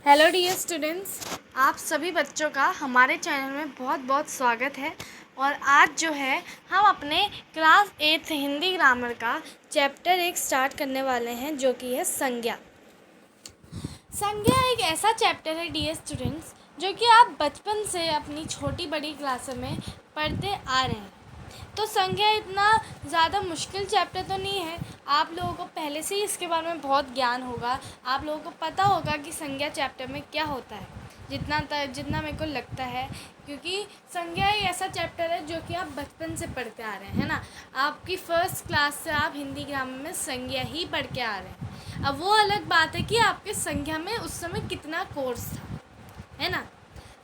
Hello dear students, आप सभी बच्चों का हमारे चैनल में बहुत बहुत स्वागत है। और आज जो है हम अपने क्लास 8 हिंदी ग्रामर का चैप्टर 1 स्टार्ट करने वाले हैं, जो कि है संज्ञा। संज्ञा एक ऐसा चैप्टर है डियर स्टूडेंट्स, जो कि आप बचपन से अपनी छोटी बड़ी क्लासों में पढ़ते आ रहे हैं। तो संज्ञा इतना ज़्यादा मुश्किल चैप्टर तो नहीं है। आप लोगों को पहले से ही इसके बारे में बहुत ज्ञान होगा। आप लोगों को पता होगा कि संज्ञा चैप्टर में क्या होता है, जितना मेरे को लगता है, क्योंकि संज्ञा एक ऐसा चैप्टर है जो कि आप बचपन से पढ़ते आ रहे हैं ना। आपकी फर्स्ट क्लास से आप हिंदी ग्रामर में संज्ञा ही पढ़ के आ रहे हैं। अब वो अलग बात है कि आपके संज्ञा में उस समय कितना कोर्स था, है ना।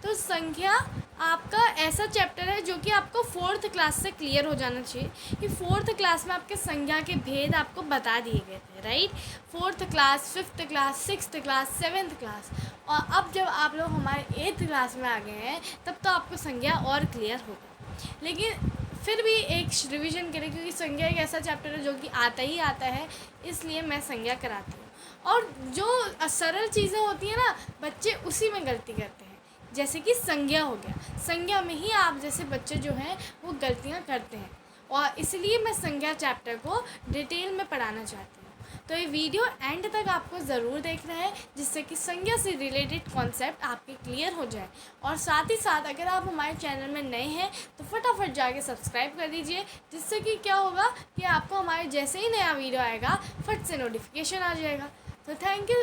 तो संख्या आपका ऐसा चैप्टर है जो कि आपको 4th क्लास से क्लियर हो जाना चाहिए कि 4th क्लास में आपके संज्ञा के भेद आपको बता दिए गए थे, right. 4th class, 5th class, 6th class, 7th class, और अब जब आप लोग हमारे 8th क्लास में आ गए हैं तब तो आपको संज्ञा और क्लियर होगा। लेकिन फिर भी एक रिविज़न करें, क्योंकि संज्ञा एक ऐसा चैप्टर है जो कि आता ही आता है, इसलिए मैं संज्ञा कराती हूँ। और जो सरल चीज़ें होती हैं ना, बच्चे उसी में गलती करते हैं। जैसे कि संज्ञा हो गया, संज्ञा में ही आप जैसे बच्चे जो हैं वो गलतियाँ करते हैं, और इसलिए मैं संज्ञा चैप्टर को डिटेल में पढ़ाना चाहती हूँ। तो ये वीडियो एंड तक आपको ज़रूर देखना है, जिससे कि संज्ञा से रिलेटेड कॉन्सेप्ट आपके क्लियर हो जाए। और साथ ही साथ अगर आप हमारे चैनल में नए हैं तो फटाफट जाके सब्सक्राइब कर दीजिए, जिससे कि क्या होगा कि आपको हमारे जैसे ही नया वीडियो आएगा फट से नोटिफिकेशन आ जाएगा। तो थैंक यू।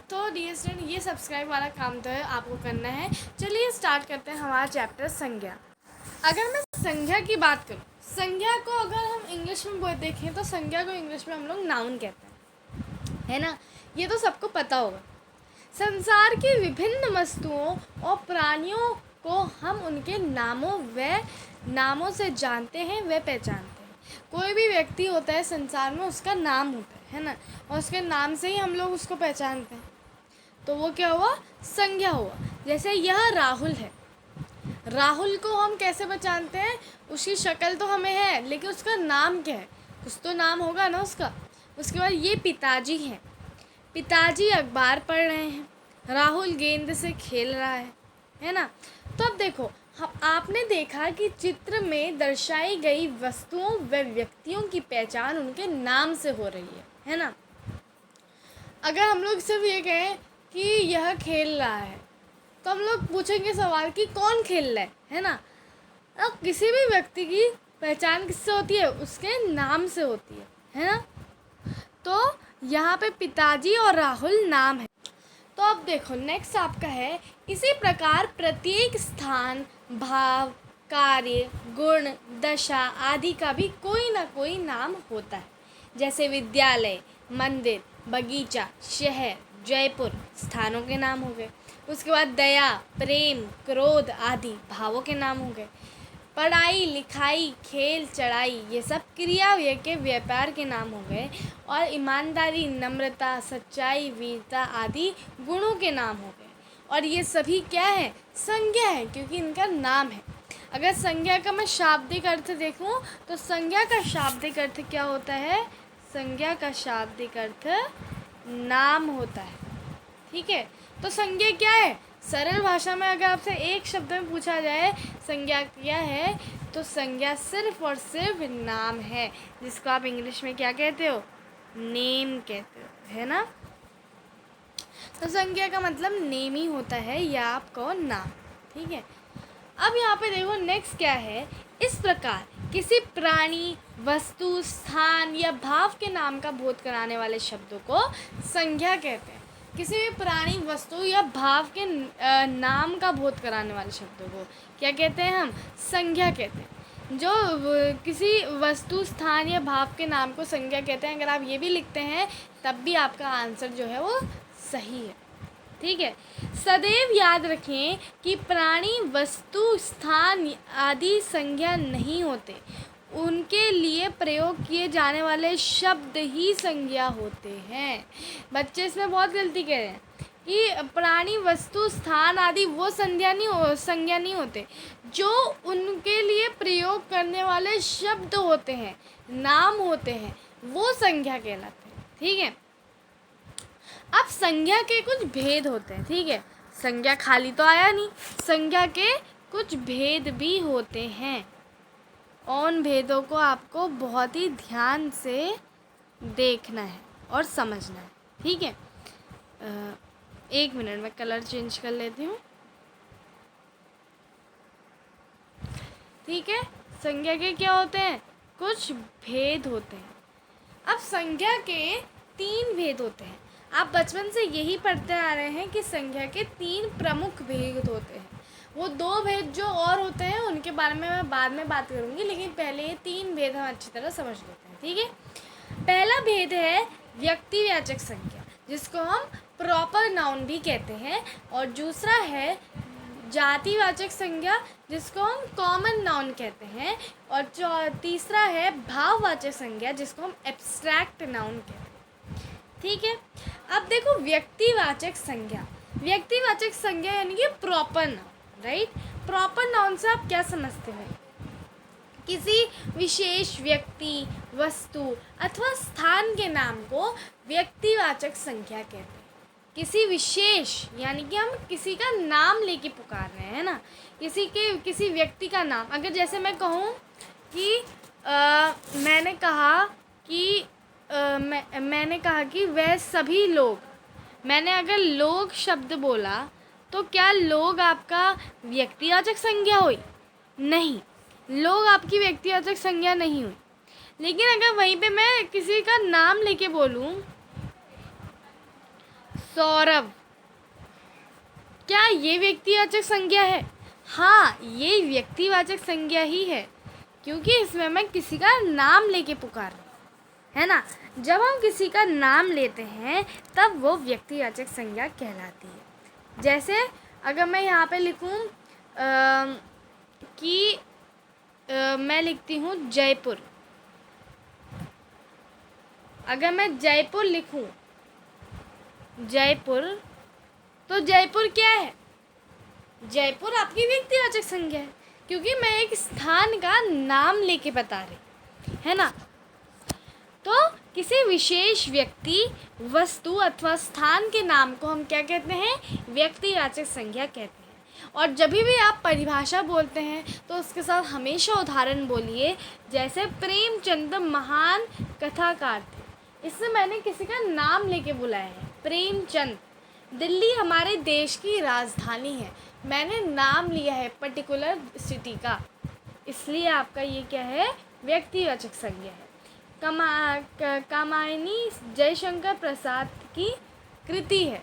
तो डियर स्टूडेंट, ये सब्सक्राइब वाला काम तो है आपको करना है। चलिए स्टार्ट करते हैं हमारा चैप्टर संज्ञा। अगर मैं संज्ञा की बात करूँ, संज्ञा को अगर हम इंग्लिश में देखें तो संज्ञा को इंग्लिश में हम लोग नाउन कहते हैं, है ना। ये तो सबको पता होगा। संसार की विभिन्न वस्तुओं और प्राणियों को हम उनके नामों से जानते हैं, व पहचानते हैं। कोई भी व्यक्ति होता है संसार में, उसका नाम होता है ना, और उसके नाम से ही हम लोग उसको पहचानते हैं। तो वो क्या हुआ? संज्ञा हुआ। जैसे यह राहुल है, राहुल को हम कैसे पहचानते हैं? उसकी शक्ल तो हमें है, लेकिन उसका नाम क्या है? कुछ तो नाम होगा ना उसका। उसके बाद ये पिताजी हैं, पिताजी अखबार पढ़ रहे हैं, राहुल गेंद से खेल रहा है ना। तो अब देखो, आपने देखा कि चित्र में दर्शाई गई वस्तुओं व व्यक्तियों की पहचान उनके नाम से हो रही है ना। अगर हम लोग सिर्फ ये कहें कि यह खेल रहा है, तो हम लोग पूछेंगे सवाल कि कौन खेल रहा है ना। अब किसी भी व्यक्ति की पहचान किससे होती है? उसके नाम से होती है ना। तो यहाँ पे पिताजी और राहुल नाम है। तो अब देखो, नेक्स्ट आपका है, इसी प्रकार प्रत्येक स्थान, भाव, कार्य, गुण, दशा आदि का भी कोई ना कोई नाम होता है। जैसे विद्यालय, मंदिर, बगीचा, शहर, जयपुर स्थानों के नाम हो गए। उसके बाद दया, प्रेम, क्रोध आदि भावों के नाम हो गए। पढ़ाई, लिखाई, खेल, चढ़ाई, ये सब क्रिया के व्यापार के नाम हो गए। और ईमानदारी, नम्रता, सच्चाई, वीरता आदि गुणों के नाम हो गए। और ये सभी क्या है? संज्ञा है, क्योंकि इनका नाम है। अगर संज्ञा का मैं शाब्दिक अर्थ देखूं तो संज्ञा का शाब्दिक अर्थ क्या होता है? संज्ञा का शाब्दिक अर्थ नाम होता है, ठीक है। तो संज्ञा क्या है? सरल भाषा में अगर आपसे एक शब्द में पूछा जाए संज्ञा क्या है, तो संज्ञा सिर्फ और सिर्फ नाम है, जिसको आप इंग्लिश में क्या कहते हो? नेम कहते हो, है ना। तो संज्ञा का मतलब नेम ही होता है, या आप कहो नाम, ठीक है। अब यहाँ पे देखो नेक्स्ट क्या है। इस प्रकार किसी प्राणी, वस्तु, स्थान या भाव के नाम का बोध कराने वाले शब्दों को संज्ञा कहते हैं। किसी भी प्राणी, वस्तु या भाव के नाम का बोध कराने वाले शब्दों को क्या कहते हैं? हम संज्ञा कहते हैं। जो किसी वस्तु, स्थान या भाव के नाम को संज्ञा कहते हैं, अगर आप ये भी लिखते हैं तब भी आपका आंसर जो है वो सही है, ठीक है। सदैव याद रखें कि प्राणी, वस्तु, स्थान आदि संज्ञा नहीं होते, उनके लिए प्रयोग किए जाने वाले शब्द ही संज्ञा होते हैं। बच्चे इसमें बहुत गलती कर रहे हैं कि प्राणी, वस्तु, स्थान आदि वो संज्ञा नहीं होते। जो उनके लिए प्रयोग करने वाले शब्द होते हैं, नाम होते हैं, वो संज्ञा कहलाते हैं, ठीक है। अब संज्ञा के कुछ भेद होते हैं, ठीक है। संज्ञा खाली तो आया नहीं, संज्ञा के कुछ भेद भी होते हैं। उन भेदों को आपको बहुत ही ध्यान से देखना है और समझना है, ठीक है। 1 मिनट में कलर चेंज कर लेती हूँ, ठीक है। संज्ञा के क्या होते हैं, कुछ भेद होते हैं। अब संज्ञा के 3 भेद होते हैं। आप बचपन से यही पढ़ते आ रहे हैं कि संज्ञा के 3 प्रमुख भेद होते हैं। वो 2 भेद जो और होते हैं उनके बारे में मैं बाद में बात करूँगी, लेकिन पहले ये 3 भेद हम अच्छी तरह समझ लेते हैं, ठीक है। पहला भेद है व्यक्तिवाचक संज्ञा, जिसको हम प्रॉपर नाउन भी कहते हैं, और दूसरा है जातिवाचक संज्ञा, जिसको हम कॉमन नाउन कहते हैं, और तीसरा है भाववाचक संज्ञा, जिसको हम एब्स्ट्रैक्ट नाउन कहते हैं, ठीक है। अब देखो व्यक्तिवाचक संज्ञा, व्यक्तिवाचक संज्ञा यानी कि proper noun, right. Proper noun से आप क्या समझते हैं, किसी विशेष व्यक्ति, वस्तु अथवा स्थान के नाम को व्यक्तिवाचक संज्ञा कहते हैं। किसी विशेष यानी कि हम किसी का नाम लेके पुकार रहे हैं ना, किसी व्यक्ति का नाम। अगर जैसे मैं कहूँ कि मैंने कहा कि वह सभी लोग, मैंने अगर लोग शब्द बोला तो क्या लोग आपका व्यक्तिवाचक संज्ञा हुई? नहीं, लोग आपकी व्यक्तिवाचक संज्ञा नहीं हुई। लेकिन अगर वहीं पे मैं किसी का नाम लेके बोलूँ सौरभ, क्या ये व्यक्तिवाचक संज्ञा है? हाँ, ये व्यक्तिवाचक संज्ञा ही है, क्योंकि इसमें मैं किसी का नाम लेके पुकार रही हूँ, है ना। जब हम किसी का नाम लेते हैं तब वो व्यक्तिवाचक संज्ञा कहलाती है। जैसे अगर मैं यहाँ पे लिखूँ कि मैं लिखती हूँ जयपुर, अगर मैं जयपुर लिखूँ, जयपुर, तो जयपुर क्या है? जयपुर आपकी व्यक्तिवाचक संज्ञा है, क्योंकि मैं एक स्थान का नाम लेके बता रही, है ना। तो किसी विशेष व्यक्ति, वस्तु अथवा स्थान के नाम को हम क्या कहते हैं? व्यक्तिवाचक संज्ञा कहते हैं। और जब भी आप परिभाषा बोलते हैं तो उसके साथ हमेशा उदाहरण बोलिए। जैसे प्रेमचंद महान कथाकार थे, इससे मैंने किसी का नाम लेके बुलाया है, प्रेमचंद। दिल्ली हमारे देश की राजधानी है, मैंने नाम लिया है पर्टिकुलर सिटी का, इसलिए आपका ये क्या है? व्यक्तिवाचक संज्ञा है। कामायनी जयशंकर प्रसाद की कृति है,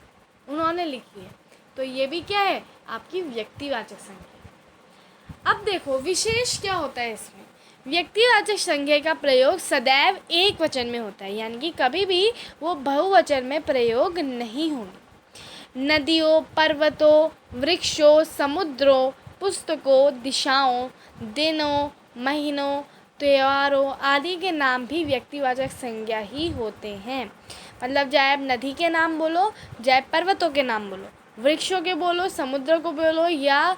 उन्होंने लिखी है, तो ये भी क्या है? आपकी व्यक्तिवाचक संज्ञा। अब देखो विशेष क्या होता है इसमें। व्यक्तिवाचक संज्ञा का प्रयोग सदैव एक वचन में होता है, यानी कि कभी भी वो बहुवचन में प्रयोग नहीं होंगे। नदियों, पर्वतों, वृक्षों, समुद्रों, पुस्तकों, दिशाओं, दिनों, महीनों, त्योहारों आदि के नाम भी व्यक्तिवाचक संज्ञा ही होते हैं। मतलब चाहे आप नदी के नाम बोलो, चाहे पर्वतों के नाम बोलो, वृक्षों के बोलो, समुद्र को बोलो, या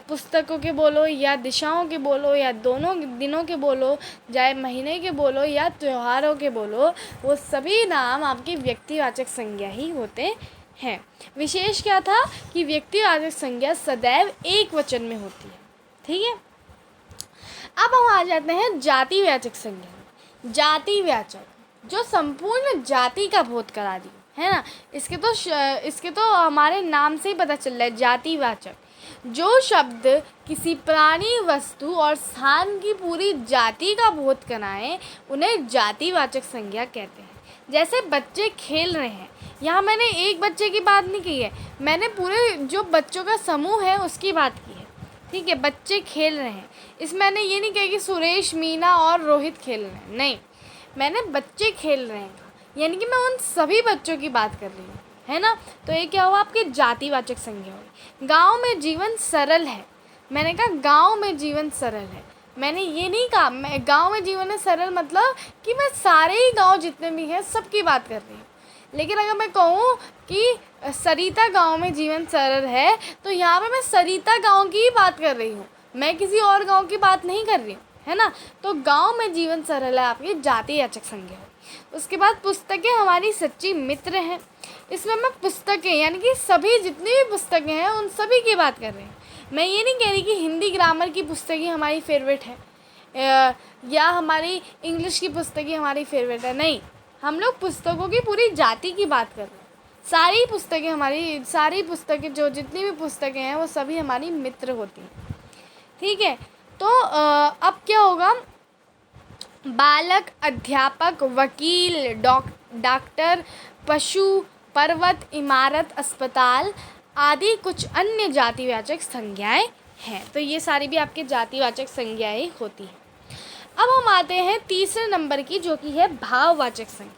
पुस्तकों के बोलो, या दिशाओं के बोलो, या दोनों दिनों के बोलो, चाहे महीने के बोलो, या त्योहारों के बोलो, वो सभी नाम आपकी व्यक्तिवाचक संज्ञा ही होते हैं। विशेष क्या था कि व्यक्तिवाचक संज्ञा सदैव एक वचन में होती है, ठीक है। अब हम आ जाते हैं जातिवाचक संज्ञा। जातिवाचक जो संपूर्ण जाति का बोध करा दी, है ना। इसके तो हमारे नाम से ही पता चल रहा है, जातिवाचक। जो शब्द किसी प्राणी, वस्तु और स्थान की पूरी जाति का बोध कराएं उन्हें जातिवाचक संज्ञा कहते हैं। जैसे बच्चे खेल रहे हैं, यहाँ मैंने एक बच्चे की बात नहीं की है, मैंने पूरे जो बच्चों का समूह है उसकी बात की है, ठीक है। बच्चे खेल रहे हैं, इसमें मैंने ये नहीं कहा कि सुरेश, मीना और रोहित खेल रहे हैं, नहीं, मैंने बच्चे खेल रहे हैं, यानी कि मैं उन सभी बच्चों की बात कर रही हूँ, है ना। तो ये क्या हुआ? आपकी जातिवाचक संज्ञा हुई। गाँव में जीवन सरल है, मैंने कहा गाँव में जीवन सरल है, मैंने ये नहीं कहा मैं गाँव में जीवन है सरल मतलब कि मैं सारे ही गाँव जितने भी हैं सबकी बात कर रही हूँ। लेकिन अगर मैं कहूँ कि सरिता गांव में जीवन सरल है, तो यहाँ पे मैं सरिता गांव की ही बात कर रही हूँ, मैं किसी और गांव की बात नहीं कर रही हूँ, है ना। तो गांव में जीवन सरल है आपकी जातिवाचक संज्ञा है। उसके बाद पुस्तकें हमारी सच्ची मित्र हैं, इसमें मैं पुस्तकें यानी कि सभी जितनी भी पुस्तकें हैं उन सभी की बात कर रहे हैं। मैं ये नहीं कह रही कि हिंदी ग्रामर की पुस्तकें हमारी फेवरेट है या हमारी इंग्लिश की पुस्तकें हमारी फेवरेट है, नहीं, हम लोग पुस्तकों की पूरी जाति की बात कर रहे हैं। सारी पुस्तकें जो जितनी भी पुस्तकें हैं वो सभी हमारी मित्र होती हैं, ठीक है। तो अब क्या होगा, बालक, अध्यापक, वकील, डॉक्टर, पशु, पर्वत, इमारत, अस्पताल आदि कुछ अन्य जातिवाचक संज्ञाएं हैं। तो ये सारी भी आपके जातिवाचक संज्ञाएं होती हैं। अब हम आते हैं तीसरे नंबर की, जो कि है भाववाचक संज्ञा।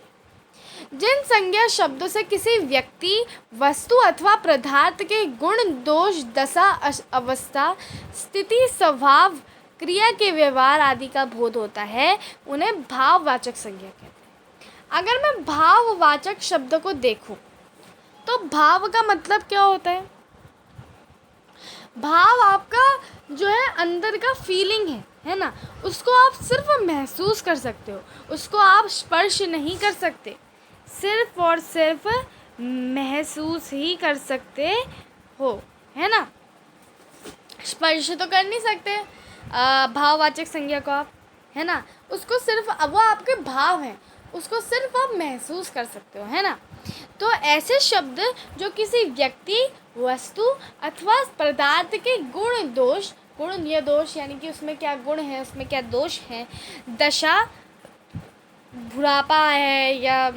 जिन संज्ञा शब्दों से किसी व्यक्ति, वस्तु अथवा पदार्थ के गुण, दोष, दशा, अवस्था, स्थिति, स्वभाव, क्रिया के व्यवहार आदि का बोध होता है, उन्हें भाववाचक संज्ञा कहते हैं। अगर मैं भाववाचक शब्द को देखूं तो भाव का मतलब क्या होता है? भाव आपका जो है अंदर का फीलिंग है ना, उसको आप सिर्फ महसूस कर सकते हो, उसको आप स्पर्श नहीं कर सकते, सिर्फ और सिर्फ महसूस ही कर सकते हो, है ना। स्पर्श तो कर नहीं सकते भाववाचक संज्ञा को आप, है ना, उसको सिर्फ वो आपके भाव हैं, उसको सिर्फ आप महसूस कर सकते हो, है ना। तो ऐसे शब्द जो किसी व्यक्ति, वस्तु अथवा पदार्थ के गुण, दोष, गुण या दोष यानी कि उसमें क्या गुण है, उसमें क्या दोष है, दशा, बुढ़ापा है या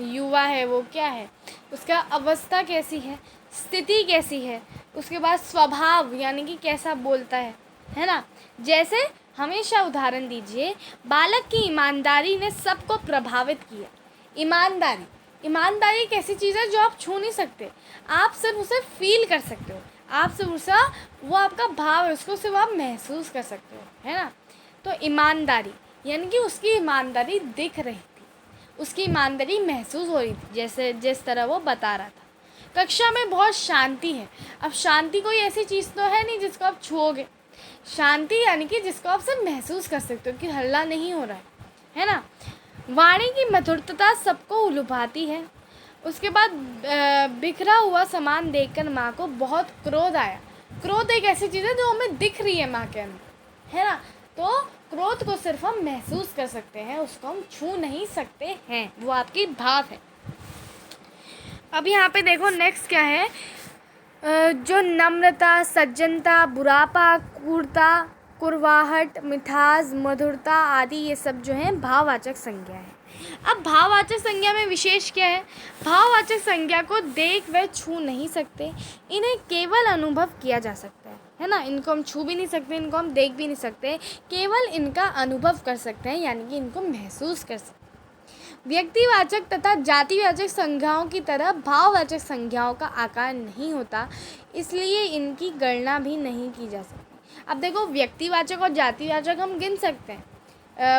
युवा है, वो क्या है, उसका अवस्था कैसी है, स्थिति कैसी है, उसके बाद स्वभाव यानी कि कैसा बोलता है ना। जैसे हमेशा उदाहरण दीजिए, बालक की ईमानदारी ने सबको प्रभावित किया। ईमानदारी एक ऐसी चीज़ है जो आप छू नहीं सकते, आप सिर्फ उसे फील कर सकते हो, आप सिर्फ उसका वो आपका भाव है, उसको सिर्फ आप महसूस कर सकते हो, है ना। तो ईमानदारी यानी कि उसकी ईमानदारी दिख रही थी, उसकी ईमानदारी महसूस हो रही थी, जैसे जिस तरह वो बता रहा था। कक्षा में बहुत शांति है। अब शांति कोई ऐसी चीज़ तो है नहीं जिसको आप छुओगे, शांति यानी कि जिसको आप सब महसूस कर सकते हो कि हल्ला नहीं हो रहा है ना। वाणी की मधुरता सबको लुभाती है। उसके बाद बिखरा हुआ सामान देखकर माँ को बहुत क्रोध आया। क्रोध एक ऐसी चीज़ है जो हमें दिख रही है माँ के अंदर, है ना। तो क्रोध को सिर्फ हम महसूस कर सकते हैं, उसको हम छू नहीं सकते हैं, वो आपकी भाव है। अब यहाँ पे देखो नेक्स्ट क्या है, जो नम्रता, सज्जनता, बुढ़ापा, क्रूरता, कुर्वाहट, मिठास, मधुरता आदि ये सब जो है भाववाचक संज्ञा है। अब भाववाचक संज्ञा में विशेष क्या है, भाववाचक संज्ञा को देख व छू नहीं सकते, इन्हें केवल अनुभव किया जा सकता है ना। इनको हम छू भी नहीं सकते, इनको हम देख भी नहीं सकते, केवल इनका अनुभव कर सकते हैं यानी कि इनको महसूस कर सकते हैं। व्यक्तिवाचक तथा जातिवाचक संज्ञाओं की तरह भाववाचक संज्ञाओं का आकार नहीं होता, इसलिए इनकी गणना भी नहीं की जा सकती। अब देखो व्यक्तिवाचक और जातिवाचक हम गिन सकते हैं,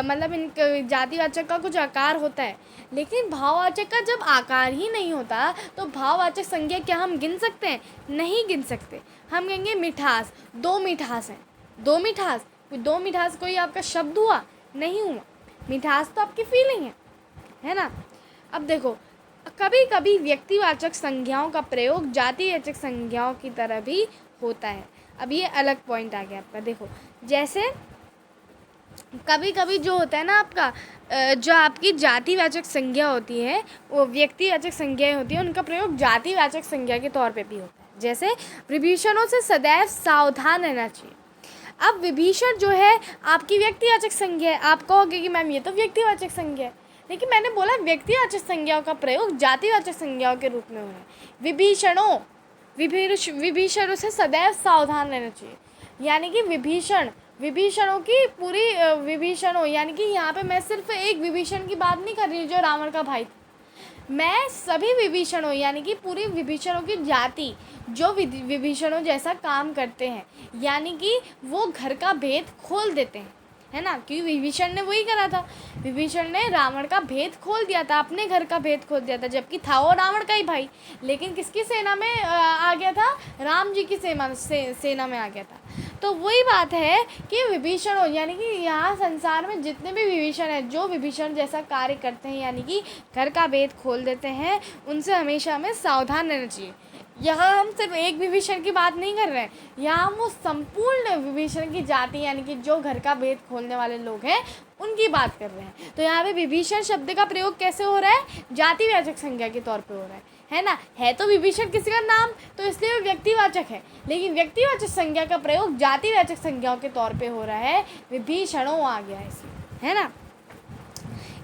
मतलब इन जातिवाचक का कुछ आकार होता है, लेकिन भाववाचक का जब आकार ही नहीं होता तो भाववाचक संज्ञा क्या हम गिन सकते हैं? नहीं गिन सकते। हम कहेंगे मिठास, दो मिठास हैं, दो मिठास कोई आपका शब्द हुआ? नहीं हुआ। मिठास तो आपकी फीलिंग है ना। अब देखो कभी कभी व्यक्तिवाचक संज्ञाओं का प्रयोग जातिवाचक संज्ञाओं की तरह भी होता है। अब ये अलग पॉइंट आ गया आपका। देखो जैसे कभी कभी जो होता है ना आपका, जो आपकी जातिवाचक संज्ञा होती है वो व्यक्तिवाचक संज्ञाएं होती हैं, उनका प्रयोग जातिवाचक संज्ञा के तौर पे भी होता है। जैसे विभीषणों से सदैव सावधान रहना चाहिए। अब विभीषण जो है आपकी व्यक्तिवाचक संज्ञा है, आप कहोगे कि मैम ये तो व्यक्तिवाचक संज्ञा है, लेकिन मैंने बोला व्यक्तिवाचक संज्ञाओं का प्रयोग जातिवाचक संज्ञाओं के रूप में हो रहा है। विभीषणों से सदैव सावधान रहना चाहिए, यानी कि विभीषणों की पूरी विभीषणों यानी कि यहाँ पे मैं सिर्फ एक विभीषण की बात नहीं कर रही हूँ जो रावण का भाई था, मैं सभी विभीषणों यानी कि पूरी विभीषणों की जाति जो विभीषणों जैसा काम करते हैं, यानी कि वो घर का भेद खोल देते हैं, है ना। क्योंकि विभीषण ने वही करा था, विभीषण ने रावण का भेद खोल दिया था, अपने घर का भेद खोल दिया था, जबकि था वो रावण का ही भाई, लेकिन किसकी सेना में आ गया था? राम जी की सेना में आ गया था। तो वही बात है कि विभीषण हो, यानी कि यहाँ संसार में जितने भी विभीषण हैं, जो विभीषण जैसा कार्य करते हैं, यानी कि घर का भेद खोल देते हैं, उनसे हमेशा हमें सावधान रहना चाहिए। यहाँ हम सिर्फ एक विभीषण की बात नहीं कर रहे हैं, यहाँ हम वो संपूर्ण विभीषण की जाति, यानी कि जो घर का भेद खोलने वाले लोग हैं, उनकी बात कर रहे हैं। तो यहाँ पे विभीषण शब्द का प्रयोग कैसे हो रहा है? जातिवाचक संज्ञा के तौर पे हो रहा है ना। है तो विभीषण किसी का नाम, तो इसलिए वो व्यक्तिवाचक है, लेकिन व्यक्तिवाचक संज्ञा का प्रयोग जातिवाचक संज्ञाओं के तौर पे हो रहा है। विभीषणों आ गया इसमें, है ना।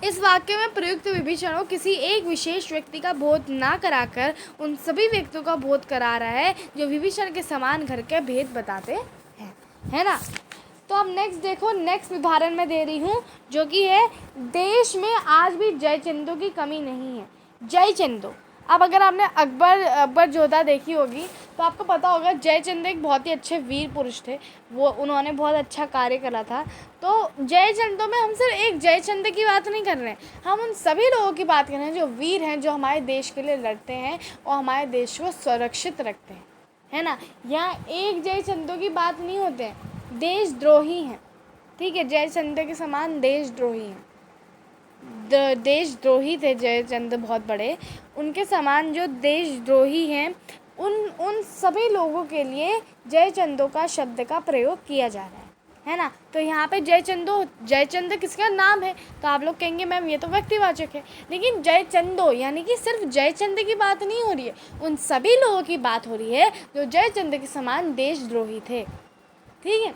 इस वाक्य में प्रयुक्त विभीषणों किसी एक विशेष व्यक्ति का बोध ना कराकर उन सभी व्यक्तियों का बोध करा रहा है जो विभीषण के समान घर के भेद बताते हैं, है ना। तो अब नेक्स्ट देखो, नेक्स्ट उदाहरण मैं दे रही हूँ, जो कि है देश में आज भी जयचंदों की कमी नहीं है। जयचंदो, अब अगर आपने अकबर जोधा देखी होगी तो आपको पता होगा जयचंद एक बहुत ही अच्छे वीर पुरुष थे, वो उन्होंने बहुत अच्छा कार्य करा था। तो जयचंदों में हम सिर्फ एक जयचंद की बात नहीं कर रहे हैं, हम उन सभी लोगों की बात कर रहे हैं जो वीर हैं, जो हमारे देश के लिए लड़ते हैं और हमारे देश को सुरक्षित रखते हैं, है ना। यहाँ एक जयचंदों की बात नहीं होते हैं, देशद्रोही हैं, ठीक है। जयचंद के समान देशद्रोही हैं, देशद्रोही थे जयचंद बहुत बड़े, उनके समान जो देशद्रोही हैं उन सभी लोगों के लिए जयचंदों का शब्द का प्रयोग किया जा रहा है ना। तो यहाँ पे जयचंद किसका नाम है, तो आप लोग कहेंगे मैम ये तो व्यक्तिवाचक है, लेकिन जयचंदो यानी कि सिर्फ जयचंद की बात नहीं हो रही है, उन सभी लोगों की बात हो रही है जो जयचंद के समान देशद्रोही थे, ठीक है।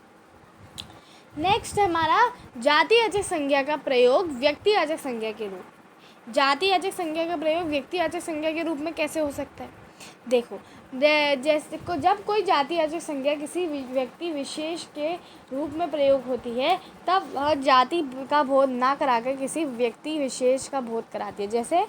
नेक्स्ट है हमारा जातिवाचक संज्ञा का प्रयोग व्यक्तिवाचक संज्ञा के रूप। जातिवाचक संज्ञा का प्रयोग व्यक्तिवाचक संज्ञा के रूप में कैसे हो सकता है? देखो, जैसे जब कोई जातिवाचक संज्ञा किसी व्यक्ति विशेष के रूप में प्रयोग होती है, तब वह जाति का बोध ना कराकर किसी व्यक्ति विशेष का बोध कराती है। जैसे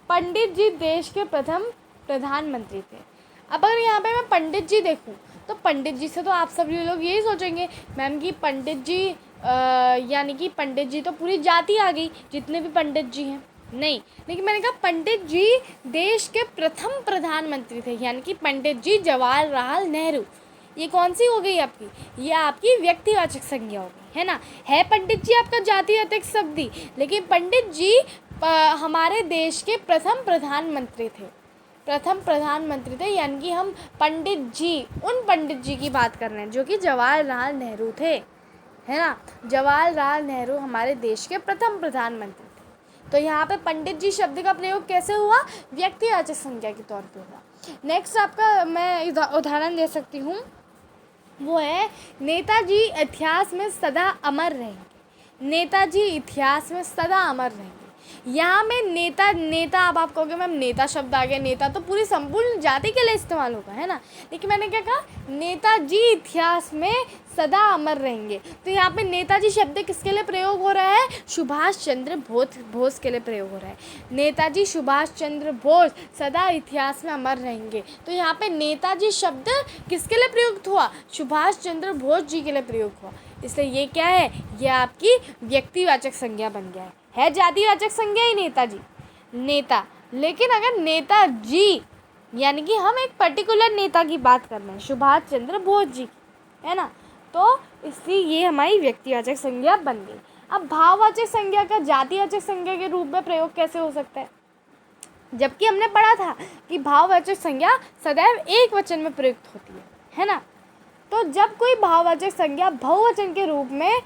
पंडित जी देश के प्रथम प्रधानमंत्री थे। अब अगर यहाँ पे मैं पंडित जी देखूँ तो पंडित जी से तो आप सभी लोग यही सोचेंगे मैम कि पंडित जी यानी कि पंडित जी तो पूरी जाति आ गई, जितने भी पंडित जी हैं। नहीं, लेकिन मैंने कहा पंडित जी देश के प्रथम प्रधानमंत्री थे, यानी कि पंडित जी जवाहरलाल नेहरू। ये कौन सी हो गई आपकी? ये आपकी व्यक्तिवाचक संज्ञा हो गई, है ना। है पंडित जी आपका जातिवाचक शब्द ही, लेकिन पंडित जी हमारे देश के प्रथम प्रधानमंत्री थे, प्रथम प्रधानमंत्री थे, यानी कि हम पंडित जी उन पंडित जी की बात कर रहे हैं जो कि जवाहरलाल नेहरू थे, है ना। जवाहरलाल नेहरू हमारे देश के प्रथम प्रधानमंत्री थे। तो यहाँ पे पंडित जी शब्द का प्रयोग कैसे हुआ? व्यक्तिवाचक संज्ञा के तौर पे हुआ। नेक्स्ट आपका मैं उदाहरण दे सकती हूँ, वो है नेताजी इतिहास में सदा अमर रहेंगे। नेताजी इतिहास में सदा अमर रहेंगे। यहाँ में नेता अब आप कहोगे मैम नेता शब्द आ गया, नेता तो पूरी संपूर्ण जाति के लिए इस्तेमाल होगा, है ना। लेकिन मैंने क्या कहा? नेताजी इतिहास में सदा अमर रहेंगे। तो यहाँ पे नेताजी शब्द किसके लिए प्रयोग हो रहा है? सुभाष चंद्र बोस के लिए प्रयोग हो रहा है। नेताजी सुभाष चंद्र बोस सदा इतिहास में अमर रहेंगे। तो यहाँ पे नेताजी शब्द किसके लिए प्रयुक्त हुआ? सुभाष चंद्र बोस जी के लिए प्रयोग हुआ। इसलिए ये क्या है? ये आपकी व्यक्तिवाचक संज्ञा बन गया है जातिवाचक संज्ञा ही नेताजी, नेता। लेकिन अगर नेताजी यानी कि हम एक पर्टिकुलर नेता की बात कर रहे हैं, सुभाष चंद्र बोस जी, है ना, तो इसलिए ये हमारी व्यक्तिवाचक संज्ञा बन गई। अब भाववाचक संज्ञा का जातिवाचक संज्ञा के रूप में प्रयोग कैसे हो सकता है? जबकि हमने पढ़ा था कि भाववाचक संज्ञा सदैव एक वचन में प्रयुक्त होती है ना। तो जब कोई भाववाचक संज्ञा बहुवचन के रूप में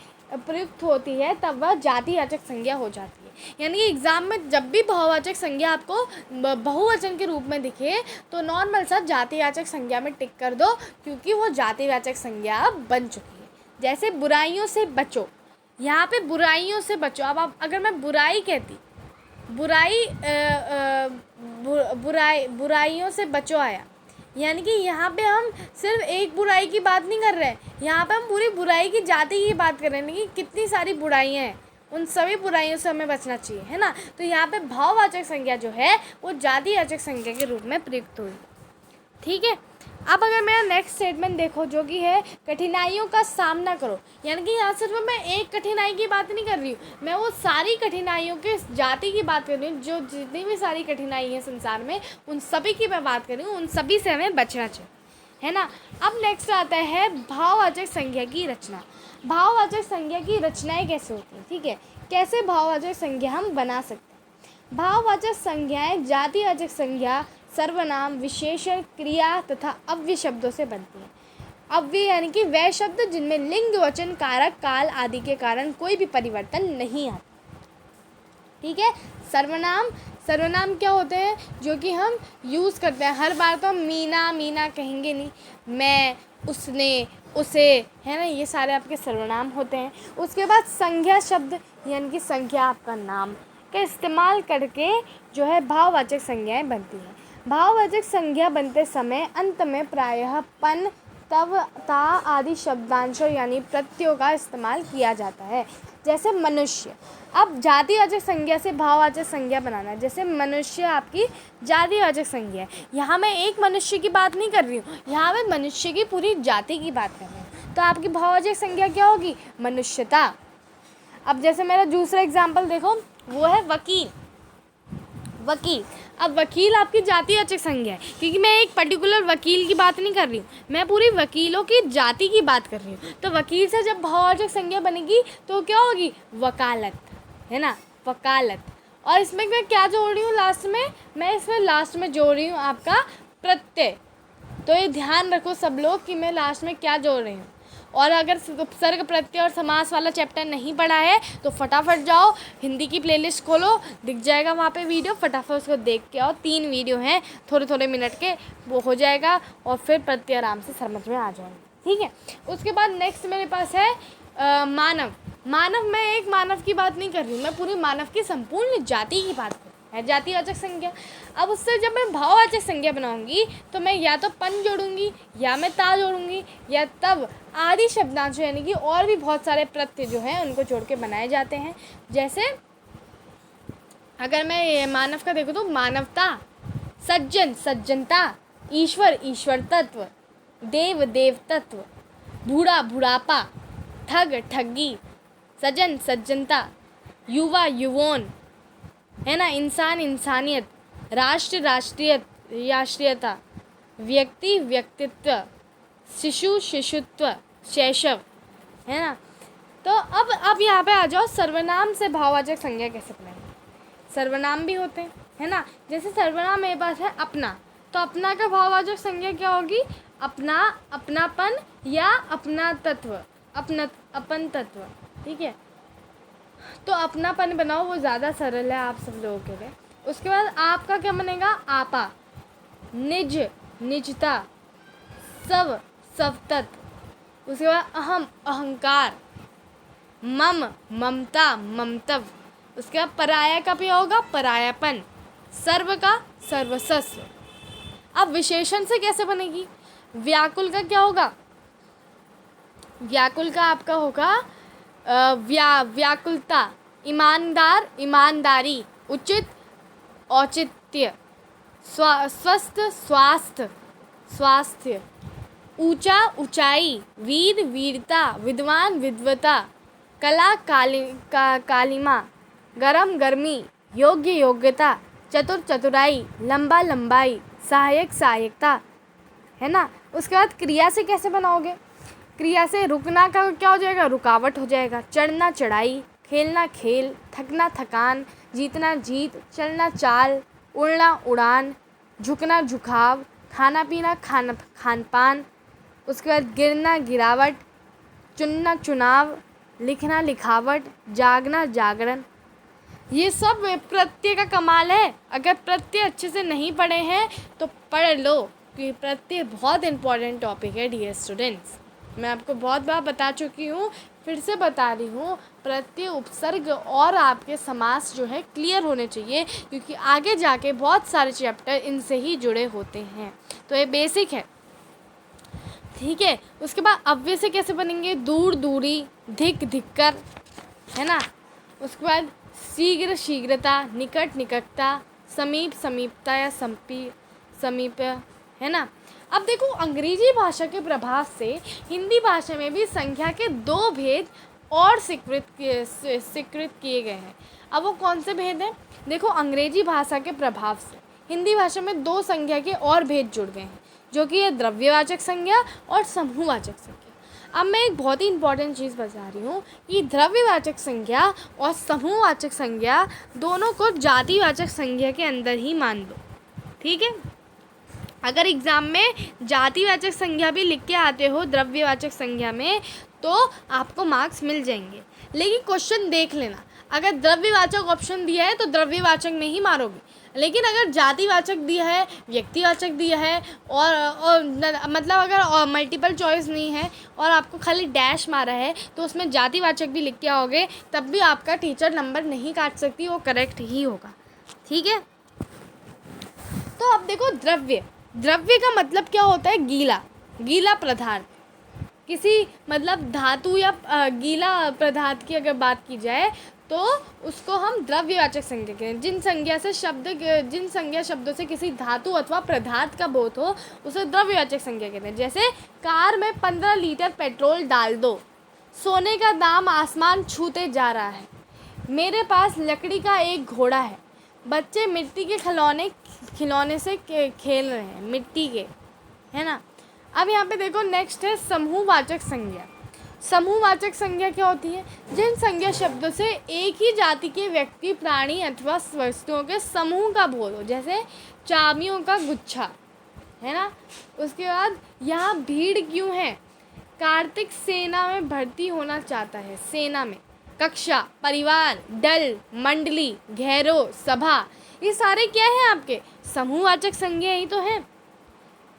प्रयुक्त होती है तब वह जातिवाचक संज्ञा हो जाती है। यानी कि एग्ज़ाम में जब भी बहुवाचक संज्ञा आपको बहुवचन के रूप में दिखे तो नॉर्मल सा जातिवाचक संज्ञा में टिक कर दो, क्योंकि वो जातिवाचक संज्ञा बन चुकी है। जैसे बुराइयों से बचो, यहाँ पे बुराइयों से बचो। अब आप अगर मैं बुराई कहती, बुराइयों से बचो आया, यानी कि यहाँ पे हम सिर्फ एक बुराई की बात नहीं कर रहे हैं, यहाँ पे हम पूरी बुराई की जाति की बात कर रहे हैं कि कितनी सारी बुराइयाँ हैं, उन सभी बुराइयों से हमें बचना चाहिए, है ना। तो यहाँ पे भाववाचक संज्ञा जो है वो जातिवाचक संज्ञा के रूप में प्रयुक्त हुई, ठीक है। अब अगर मेरा नेक्स्ट स्टेटमेंट देखो जो कि है कठिनाइयों का सामना करो, यानी कि यहाँ सिर्फ मैं एक कठिनाई की बात नहीं कर रही हूँ, मैं वो सारी कठिनाइयों के जाति की बात कर रही हूँ। जो जितनी भी सारी कठिनाई है संसार में उन सभी की मैं बात कर रही हूँ, उन सभी से हमें बचना चाहिए। है ना। अब नेक्स्ट आता है भाववाचक संज्ञा की रचना। भाववाचक संज्ञा की रचनाएं कैसे होती हैं, ठीक है, कैसे भाववाचक संज्ञा हम बना सकते हैं। भाववाचक संज्ञाएं जातिवाचक संज्ञा, सर्वनाम, विशेषण, क्रिया तथा अव्यय शब्दों से बनती हैं। अव्यय यानी कि वह शब्द जिनमें लिंग, वचन, कारक, काल आदि के कारण कोई भी परिवर्तन नहीं आता, ठीक है। सर्वनाम क्या होते हैं, जो कि हम यूज़ करते हैं हर बार, तो हम मीना मीना कहेंगे नहीं, मैं, उसने, उसे, है ना, ये सारे आपके सर्वनाम होते हैं। उसके बाद संज्ञा शब्द यानी कि संख्या, आपका नाम का इस्तेमाल करके जो है भाववाचक संज्ञाएं बनती हैं। भाववाचक संज्ञा बनते समय अंत में प्रायः पन, तव, ता आदि शब्दांशों यानी प्रत्ययों का इस्तेमाल किया जाता है। जैसे मनुष्य, अब जातिवाचक संज्ञा से भाववाचक संज्ञा बनाना है। जैसे मनुष्य आपकी जातिवाचक संज्ञा है, यहाँ मैं एक मनुष्य की बात नहीं कर रही हूँ, यहाँ मैं मनुष्य की पूरी जाति की बात कर रही हूँ, तो आपकी भाववाचक संज्ञा क्या होगी, मनुष्यता। अब जैसे मेरा दूसरा एग्जाम्पल देखो, वो है वकील। अब वकील आपकी जातिवाचक संज्ञा है, क्योंकि मैं एक पर्टिकुलर वकील की बात नहीं कर रही हूँ, मैं पूरी वकीलों की जाति की बात कर रही हूँ। तो वकील से जब भाववाचक संज्ञा बनेगी तो क्या होगी, वकालत, है ना, वकालत। और इसमें मैं क्या जोड़ रही हूँ लास्ट में, मैं इसमें लास्ट में जोड़ रही हूँ आपका प्रत्यय। तो ये ध्यान रखो सब लोग कि मैं लास्ट में क्या जोड़ रही हूँ। और अगर उपसर्ग, प्रत्यय और समास वाला चैप्टर नहीं पढ़ा है तो फटाफट जाओ हिंदी की प्लेलिस्ट खोलो, दिख जाएगा वहाँ पे वीडियो, फटाफट उसको देख के आओ। 3 वीडियो हैं थोड़े मिनट के, वो हो जाएगा और फिर प्रत्यय आराम से समझ में आ जाएगा, ठीक है। उसके बाद नेक्स्ट मेरे पास है मानव। मैं एक मानव की बात नहीं कर रही हूँ, मैं पूरे मानव की संपूर्ण जाति की बात कर रही हूँ, है जातिवाचक संज्ञा। अब उससे जब मैं भाववाचक संज्ञा बनाऊंगी तो मैं या तो पन जोड़ूंगी, या मैं ता जोड़ूंगी, या तब आदि शब्दांश यानी कि और भी बहुत सारे प्रत्यय जो हैं उनको जोड़ के बनाए जाते हैं। जैसे अगर मैं मानव का देखूँ तो मानवता, सज्जन, सज्जनता, ईश्वर, ईश्वर तत्व, देव, देव तत्व, बूढ़ा, बुढ़ापा, ठग, ठगी, सज्जन, सज्जनता, युवा, युवोन, है ना, इंसान, इंसानियत, राष्ट्र, राष्ट्रीयत, राष्ट्रीयता, व्यक्ति, व्यक्तित्व, शिशु, शिशुत्व, शैशव, है ना। तो अब यहाँ पे आ जाओ, सर्वनाम से भाववाचक संज्ञा कैसे बनाएंगे। सर्वनाम भी होते हैं, है ना। जैसे सर्वनाम मेरे पास है अपना, तो अपना का भाववाचक संज्ञा क्या होगी, अपना, अपनापन या अपना तत्व, अपन तत्व, ठीक है। तो अपनापन बनाओ, वो ज़्यादा सरल है आप सब लोगों के लिए। उसके बाद आपका क्या बनेगा, आपा, निज, निजता, सब, स्वतत्व। उसके बाद अहम, अहंकार, मम, ममता, ममतव। उसके बाद पराया का भी होगा, परायापन, सर्व का सर्वस्व। अब विशेषण से कैसे बनेगी, व्याकुल का क्या होगा, व्याकुल का आपका होगा व्याकुलता, ईमानदार, ईमानदारी, उचित, औचित्य, स्वस्थ, स्वास्थ्य, स्वास्थ्य, ऊंचा, ऊंचाई, वीर, वीरता, विद्वान, विद्वता, कला, कालिमा, गरम, गर्मी, योग्य, योग्यता, चतुर, चतुराई, लंबा, लंबाई, सहायक, सहायकता, है ना। उसके बाद क्रिया से कैसे बनाओगे, क्रिया से रुकना का क्या हो जाएगा, रुकावट हो जाएगा, चढ़ना, चढ़ाई, खेलना, खेल, थकना, थकान, जीतना, जीत, चलना, चाल, उड़ना, उड़ान, झुकना, झुकाव, खाना पीना, खान पान। उसके बाद गिरना, गिरावट, चुनना, चुनाव, लिखना, लिखावट, जागना, जागरण। ये सब प्रत्यय का कमाल है। अगर प्रत्यय अच्छे से नहीं पढ़े हैं तो पढ़ लो, क्योंकि प्रत्यय बहुत इंपॉर्टेंट टॉपिक है डियर स्टूडेंट्स। मैं आपको बहुत बार बता चुकी हूँ, फिर से बता रही हूँ, प्रत्यय, उपसर्ग और आपके समास जो है क्लियर होने चाहिए, क्योंकि आगे जाके बहुत सारे चैप्टर इनसे ही जुड़े होते हैं। तो ये बेसिक है, ठीक है। उसके बाद अव्यय से कैसे बनेंगे, दूर, दूरी, धिक, धिक्कर, है ना। उसके बाद शीघ्र, शीघ्रता, निकट, निकटता, समीप, समीपता या समीप, है ना। अब देखो, अंग्रेजी भाषा के प्रभाव से हिंदी भाषा में भी संख्या के 2 भेद और स्वीकृत किए गए हैं। अब वो कौन से भेद हैं, देखो, अंग्रेजी भाषा के प्रभाव से हिंदी भाषा में 2 संज्ञा के और भेद जुड़ गए हैं, जो कि है द्रव्यवाचक संज्ञा और समूहवाचक संज्ञा। अब मैं एक बहुत ही इंपॉर्टेंट चीज़ बता रही हूँ कि द्रव्यवाचक संज्ञा और समूहवाचक संज्ञा दोनों को जातिवाचक संज्ञा के अंदर ही मान लो, ठीक है। अगर एग्ज़ाम में जातिवाचक संज्ञा भी लिख के आते हो द्रव्यवाचक संज्ञा में तो आपको मार्क्स मिल जाएंगे, लेकिन क्वेश्चन देख लेना, अगर द्रव्यवाचक ऑप्शन दिया है तो द्रव्यवाचक में ही मारोगे, लेकिन अगर जातिवाचक दिया है, व्यक्तिवाचक दिया है और मतलब अगर मल्टीपल चॉइस नहीं है और आपको खाली डैश मारा है तो उसमें जातिवाचक भी लिख के आओगे तब भी आपका टीचर नंबर नहीं काट सकती, वो करेक्ट ही होगा, ठीक है। तो अब देखो द्रव्य का मतलब क्या होता है, गीला पदार्थ, किसी मतलब धातु या गीला पदार्थ की अगर बात की जाए तो उसको हम द्रव्यवाचक संज्ञा कहते हैं। जिन संज्ञा शब्दों से किसी धातु अथवा पदार्थ का बोध हो उसे द्रव्यवाचक संज्ञा कहते हैं। जैसे कार में 15 लीटर पेट्रोल डाल दो, सोने का दाम आसमान छूते जा रहा है, मेरे पास लकड़ी का एक घोड़ा है, बच्चे मिट्टी के खिलौने से खेल रहे हैं, मिट्टी के, है ना। अब यहाँ पे देखो नेक्स्ट है समूहवाचक संज्ञा। समूहवाचक संज्ञा क्या होती है, जिन संज्ञा शब्दों से एक ही जाति के व्यक्ति, प्राणी अथवा वस्तुओं के समूह का बोध हो, जैसे चाबियों का गुच्छा, है ना। उसके बाद यहाँ भीड़ क्यों है, कार्तिक सेना में भर्ती होना चाहता है, सेना में, कक्षा, परिवार, दल, मंडली, घेरो, सभा, ये सारे क्या हैं आपके समूहवाचक संज्ञा ही तो हैं,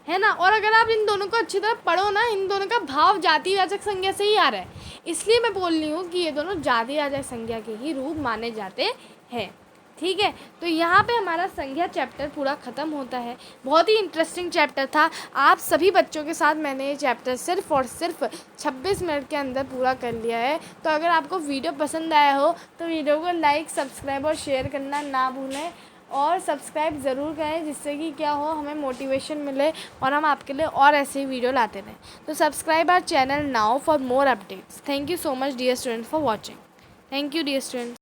है ना। और अगर आप इन दोनों को अच्छी तरह पढ़ो ना, इन दोनों का भाव जातिवाचक संज्ञा से ही आ रहा है, इसलिए मैं बोल रही हूँ कि ये दोनों जातिवाचक संज्ञा के ही रूप माने जाते हैं, ठीक है। तो यहाँ पे हमारा संज्ञा चैप्टर पूरा ख़त्म होता है। बहुत ही इंटरेस्टिंग चैप्टर था। आप सभी बच्चों के साथ मैंने ये चैप्टर सिर्फ़ और सिर्फ 26 मिनट के अंदर पूरा कर लिया है। तो अगर आपको वीडियो पसंद आया हो तो वीडियो को लाइक, सब्सक्राइब और शेयर करना ना भूलें, और सब्सक्राइब ज़रूर करें, जिससे कि क्या हो, हमें मोटिवेशन मिले और हम आपके लिए और ऐसे ही वीडियो लाते रहें। तो subscribe our channel now for more updates. Thank you so much dear student for watching. Thank you dear students.